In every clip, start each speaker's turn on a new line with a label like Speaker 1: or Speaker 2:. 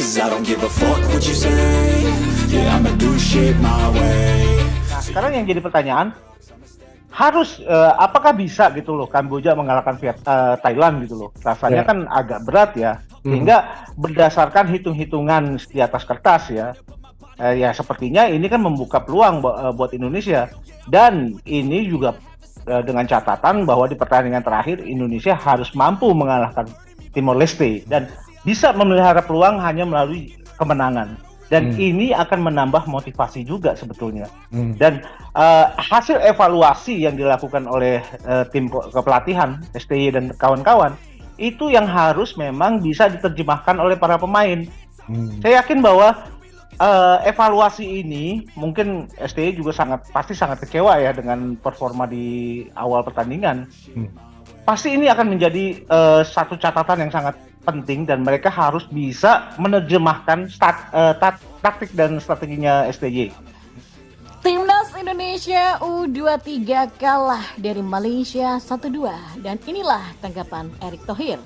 Speaker 1: 'cause I don't give a fuck what you say. Yeah, I'ma do shit my way.
Speaker 2: Nah, sekarang yang jadi pertanyaan, harus apakah bisa gitu loh Kamboja mengalahkan Thailand gitu loh? Rasanya kan agak berat ya. Sehingga berdasarkan hitung-hitungan di atas kertas ya, ya sepertinya ini kan membuka peluang buat Indonesia. Dan ini juga dengan catatan bahwa di pertandingan terakhir Indonesia harus mampu mengalahkan Timor Leste dan bisa memelihara peluang hanya melalui kemenangan. Dan ini akan menambah motivasi juga sebetulnya. Dan hasil evaluasi yang dilakukan oleh tim kepelatihan STY dan kawan-kawan itu yang harus memang bisa diterjemahkan oleh para pemain. Saya yakin bahwa evaluasi ini mungkin STY juga pasti sangat kecewa ya dengan performa di awal pertandingan. Pasti ini akan menjadi satu catatan yang sangat penting dan mereka harus bisa menerjemahkan taktik dan strateginya STY.
Speaker 3: Timnas Indonesia U23 kalah dari Malaysia 1-2 dan inilah tanggapan Erick Thohir.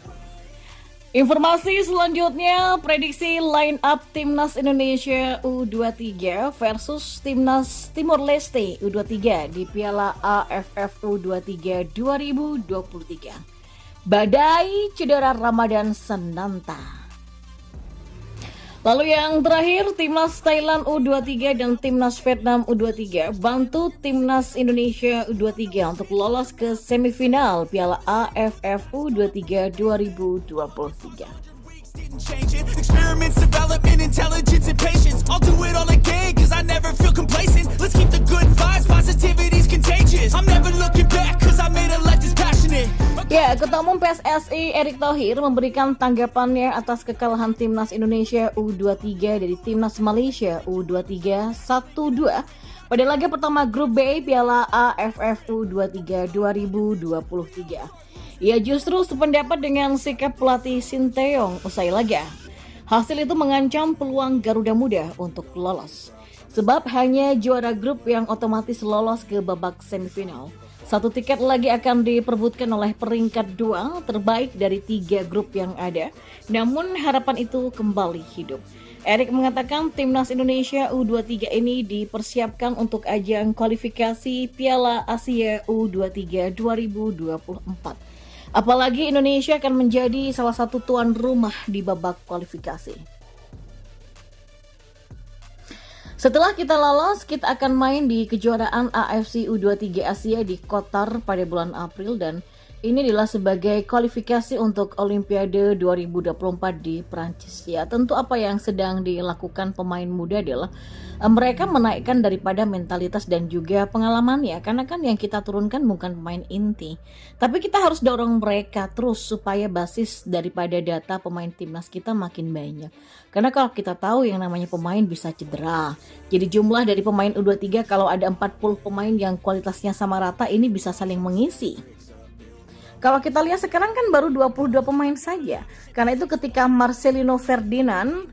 Speaker 3: Informasi selanjutnya, prediksi line up Timnas Indonesia U23 versus Timnas Timor Leste U23 di Piala AFF U23 2023. Badai cedera Ramadan Sananta. Lalu yang terakhir, Timnas Thailand U23 dan Timnas Vietnam U23 bantu Timnas Indonesia U23 untuk lolos ke semifinal Piala AFF U23 2023.
Speaker 4: Experiments, development, intelligence, and patience. I'll do it all again, cause I never feel complacent. Let's keep the good vibes, positivity's contagious. I'm never looking back, cause I made a life that's passionate.
Speaker 3: Ya, Ketua Umum PSSI Erick Thohir memberikan tanggapannya atas kekalahan Timnas Indonesia U23 dari Timnas Malaysia U23 1-2 pada laga pertama Grup B Piala AFF U23 2023. Ia justru sependapat dengan sikap pelatih Sinteyong usai laga. Hasil itu mengancam peluang Garuda Muda untuk lolos. Sebab hanya juara grup yang otomatis lolos ke babak semifinal. Satu tiket lagi akan diperebutkan oleh peringkat 2 terbaik dari 3 grup yang ada. Namun harapan itu kembali hidup. Erick mengatakan Timnas Indonesia U23 ini dipersiapkan untuk ajang kualifikasi Piala Asia U23 2024. Apalagi Indonesia akan menjadi salah satu tuan rumah di babak kualifikasi. Setelah kita lolos, kita akan main di kejuaraan AFC U23 Asia di Qatar pada bulan April dan ini adalah sebagai kualifikasi untuk Olimpiade 2024 di Prancis. Ya, tentu apa yang sedang dilakukan pemain muda adalah mereka menaikkan daripada mentalitas dan juga pengalamannya. Karena kan yang kita turunkan bukan pemain inti. Tapi kita harus dorong mereka terus supaya basis daripada data pemain timnas kita makin banyak. Karena kalau kita tahu yang namanya pemain bisa cedera. Jadi jumlah dari pemain U23 kalau ada 40 pemain yang kualitasnya sama rata ini bisa saling mengisi. Kalau kita lihat sekarang kan baru 22 pemain saja. Karena itu ketika Marcelino Ferdinand,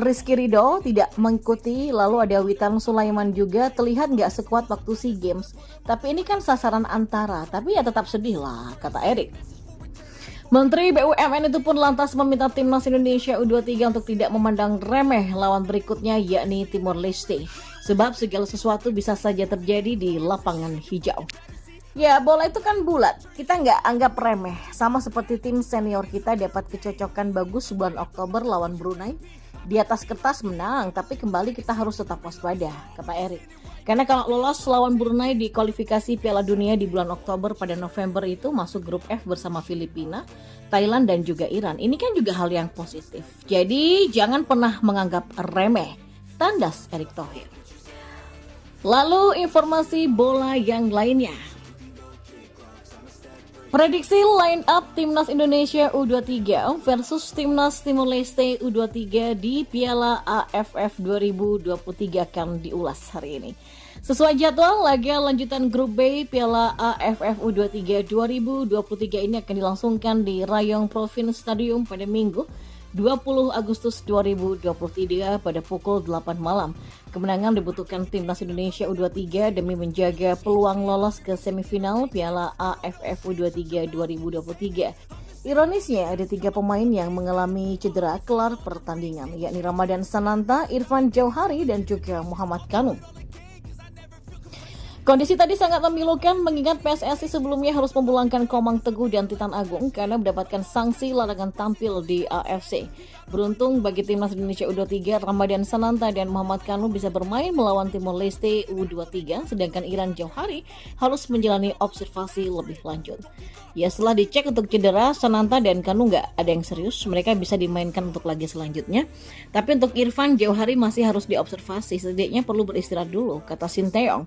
Speaker 3: Rizky Ridho tidak mengikuti, lalu ada Witan Sulaiman juga, terlihat nggak sekuat waktu SEA Games. Tapi ini kan sasaran antara, tapi ya tetap sedih lah, kata Erick. Menteri BUMN itu pun lantas meminta Timnas Indonesia U23 untuk tidak memandang remeh lawan berikutnya yakni Timor Leste. Sebab segala sesuatu bisa saja terjadi di lapangan hijau. Ya, bola itu kan bulat, kita nggak anggap remeh. Sama seperti tim senior kita dapat kecocokan bagus bulan Oktober lawan Brunei. Di atas kertas menang, tapi kembali kita harus tetap waspada, kata Erick. Karena kalau lolos lawan Brunei di kualifikasi Piala Dunia di bulan Oktober pada November itu masuk grup F bersama Filipina, Thailand dan juga Iran. Ini kan juga hal yang positif. Jadi jangan pernah menganggap remeh, tandas Erick Thohir. Lalu informasi bola yang lainnya. Prediksi line up Timnas Indonesia U23 versus Timnas Timor Leste U23 di Piala AFF 2023 akan diulas hari ini. Sesuai jadwal, laga lanjutan Grup B Piala AFF U23 2023 ini akan dilangsungkan di Rayong Province Stadium pada Minggu 20 Agustus 2023 pada pukul 8 malam. Kemenangan dibutuhkan Timnas Indonesia U23 demi menjaga peluang lolos ke semifinal Piala AFF U23 2023. Ironisnya, ada 3 pemain yang mengalami cedera kelar pertandingan, yakni Ramadan Sananta, Irfan Jauhari, dan juga Muhammad Kanu. Kondisi tadi sangat memilukan mengingat PSSI sebelumnya harus memulangkan Komang Teguh dan Titan Agung karena mendapatkan sanksi larangan tampil di AFC. Beruntung bagi timnas Indonesia U23, Ramadan Sananta dan Muhammad Kanu bisa bermain melawan Timor Leste U23, sedangkan Irfan Jauhari harus menjalani observasi lebih lanjut. Ya, setelah dicek untuk cedera, Sananta dan Kanu nggak ada yang serius, mereka bisa dimainkan untuk laga selanjutnya. Tapi untuk Irfan Jauhari masih harus diobservasi, setidaknya perlu beristirahat dulu, kata Sinteyong.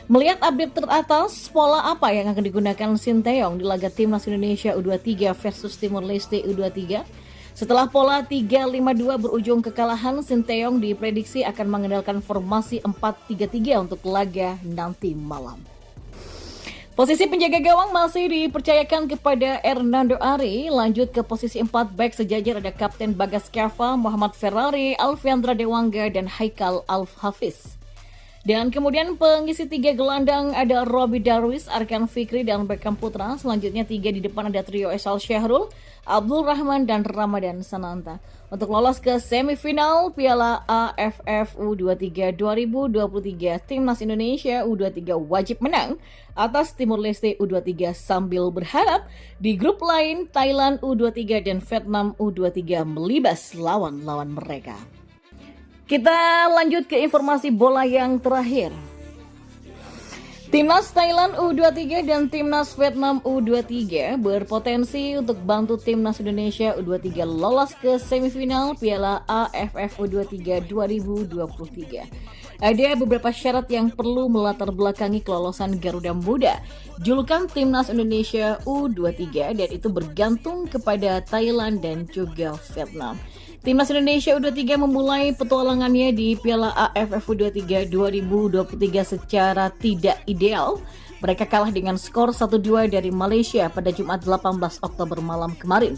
Speaker 3: Melihat update teratas, pola apa yang akan digunakan Sinteyong di laga timnas Indonesia U23 versus Timor Leste U23? Setelah pola 3-5-2 berujung kekalahan, Sinteyong diprediksi akan mengandalkan formasi 4-3-3 untuk laga nanti malam. Posisi penjaga gawang masih dipercayakan kepada Hernando Ari. Lanjut ke posisi 4 back sejajar ada Kapten Bagas Kava, Muhammad Ferrari, Alfiandra Dewangga, dan Haikal Al-Hafiz. Dan kemudian pengisi 3 gelandang ada Robbie Darwis, Arkan Fikri, dan Beckham Putra. Selanjutnya 3 di depan ada trio Esal Syahrul, Abdul Rahman, dan Ramadan Sananta. Untuk lolos ke semifinal Piala AFF U23 2023, Timnas Indonesia U23 wajib menang atas Timor Leste U23 sambil berharap di grup lain Thailand U23 dan Vietnam U23 melibas lawan-lawan mereka. Kita lanjut ke informasi bola yang terakhir. Timnas Thailand U23 dan Timnas Vietnam U23 berpotensi untuk bantu Timnas Indonesia U23 lolos ke semifinal Piala AFF U23 2023. Ada beberapa syarat yang perlu melatar belakangi kelolosan Garuda Muda, julukan Timnas Indonesia U23, dan itu bergantung kepada Thailand dan juga Vietnam. Timnas Indonesia U23 memulai petualangannya di Piala AFF U23 2023 secara tidak ideal. Mereka kalah dengan skor 1-2 dari Malaysia pada Jumat 18 Oktober malam kemarin.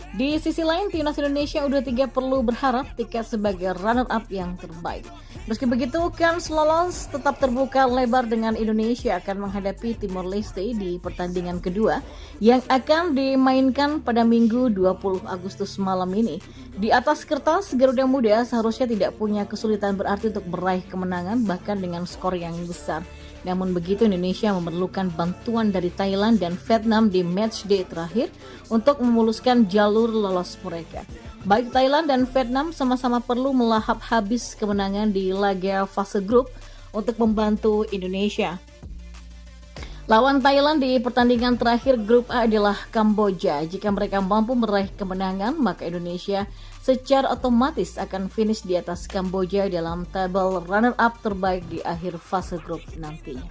Speaker 3: Di sisi lain, Timnas Indonesia U23 perlu berharap tiket sebagai runner-up yang terbaik. Meski begitu, kans lolos tetap terbuka lebar dengan Indonesia akan menghadapi Timor Leste di pertandingan kedua yang akan dimainkan pada Minggu 20 Agustus malam ini. Di atas kertas, Garuda Muda seharusnya tidak punya kesulitan berarti untuk meraih kemenangan bahkan dengan skor yang besar. Namun begitu, Indonesia memerlukan bantuan dari Thailand dan Vietnam di matchday terakhir untuk memuluskan jalur lolos mereka. Baik Thailand dan Vietnam sama-sama perlu melahap habis kemenangan di laga fase grup untuk membantu Indonesia. Lawan Thailand di pertandingan terakhir grup A adalah Kamboja. Jika mereka mampu meraih kemenangan, maka Indonesia secara otomatis akan finish di atas Kamboja dalam tabel runner-up terbaik di akhir fase grup nantinya.